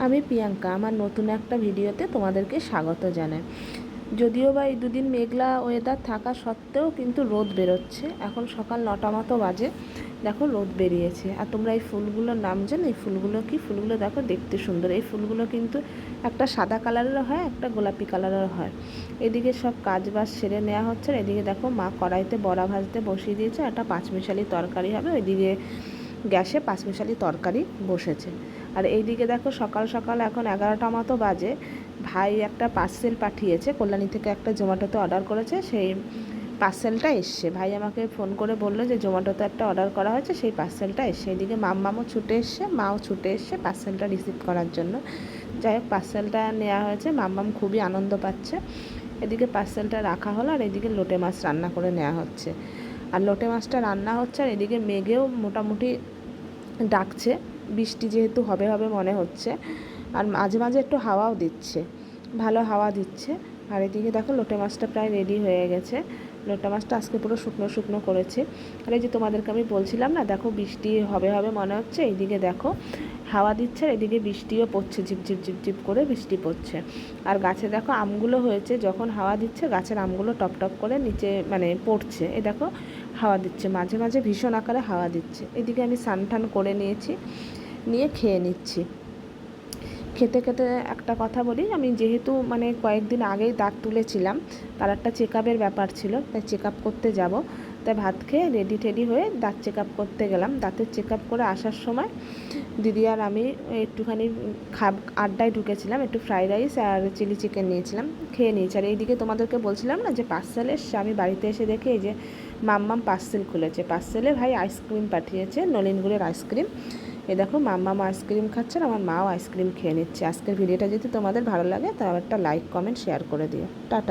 আমি প্রিয়াঙ্কা, আমার নতুন একটা ভিডিওতে তোমাদেরকে স্বাগত জানাই। যদিও বা এই দুদিন মেঘলা ওয়েদার থাকা সত্ত্বেও কিন্তু রোদ বেরোচ্ছে। এখন সকাল 9টা মতো বাজে, দেখো রোদ বেরিয়েছে। আর তোমরা এই ফুলগুলোর নাম জানো? এই ফুলগুলো কি? ফুলগুলো দেখো, দেখতে সুন্দর। এই ফুলগুলো কিন্তু একটা সাদা কালারেরও হয়, একটা গোলাপি কালারেরও হয়। এদিকে সব কাজ বাজ সেরে নেওয়া হচ্ছে। এদিকে দেখো মা কড়াইতে বড়া ভাজতে বসিয়ে দিয়েছে, একটা পাঁচমিশালি তরকারি হবে। ওইদিকে গ্যাসে পাঁচমিশালি তরকারি বসেছে। আর এইদিকে দেখো সকাল সকাল এখন 11টা মতো বাজে, ভাই একটা পার্সেল পাঠিয়েছে কল্যাণী থেকে, একটা জোম্যাটোতে অর্ডার করেছে। সেই পার্সেলটা এসছে। ভাই আমাকে ফোন করে বললো যে জোম্যাটোতে একটা অর্ডার করা হয়েছে, সেই পার্সেলটা এসছে। এদিকে মাম্মামও ছুটে এসছে, মাও ছুটে এসছে পার্সেলটা রিসিভ করার জন্য। যাই হোক, পার্সেলটা নেওয়া হয়েছে, মাম্মাম খুবই আনন্দ পাচ্ছে। এদিকে পার্সেলটা রাখা হলো, আর এদিকে লোটে মাছ রান্না করে নেওয়া হচ্ছে। আর লোটে মাছটা রান্না হচ্ছে, আর এদিকে মেঘেও মোটামুটি ডাকছে। বৃষ্টি যেহেতু হবে হবে মনে হচ্ছে, আর মাঝে মাঝে একটু হাওয়াও দিচ্ছে, ভালো হাওয়া দিচ্ছে। আর এদিকে দেখো লোটে মাছটা প্রায় রেডি হয়ে গেছে। লোটে মাছটা আজকে পুরো শুকনো শুকনো করেছে। আর এই যে তোমাদেরকে আমি বলছিলাম না, দেখো বৃষ্টি হবে হবে মনে হচ্ছে। এইদিকে দেখো হাওয়া দিচ্ছে, আর এদিকে বৃষ্টিও পড়ছে, ঝিপঝিপ ঝিপঝিপ করে বৃষ্টি পড়ছে। আর গাছে দেখো আমগুলো হয়েছে, যখন হাওয়া দিচ্ছে গাছের আমগুলো টপ টপ করে নিচে মানে পড়ছে। এই দেখো হাওয়া দিচ্ছে, মাঝে মাঝে ভীষণ আকারে হাওয়া দিচ্ছে। এদিকে আমি স্নান টান করে নিয়েছি, নিয়ে খেয়ে নিচ্ছি। খেতে খেতে একটা কথা বলি, আমি যেহেতু মানে কয়েকদিন আগেই দাঁত তুলেছিলাম, তার একটা চেক আপের ব্যাপার ছিল, তাই চেক আপ করতে যাব। তাই ভাত খেয়ে রেডি টেডি হয়ে দাঁত চেক আপ করতে গেলাম। দাঁতের চেক আপ করে আসার সময় দিদি আর আমি একটুখানি আড্ডায় ঢুকেছিলাম, একটু ফ্রাইড রাইস আর চিলি চিকেন নিয়েছিলাম, খেয়ে নিয়েছি। আর এইদিকে তোমাদেরকে বলছিলাম না যে পার্সেল এসছে, আমি বাড়িতে এসে দেখে এই যে মাম্মাম পার্সেল খুলেছে। পার্সেলে ভাই আইসক্রিম পাঠিয়েছে, নলেন গুড়ের আইসক্রিম। এই দেখো মাম্মাম আইসক্রিম খাচ্ছে, আর আমার মাও আইসক্রিম খেয়ে নিচ্ছে। আজকের ভিডিওটা যদি তোমাদের ভালো লাগে তাহলে একটা লাইক কমেন্ট শেয়ার করে দিও। টাটা।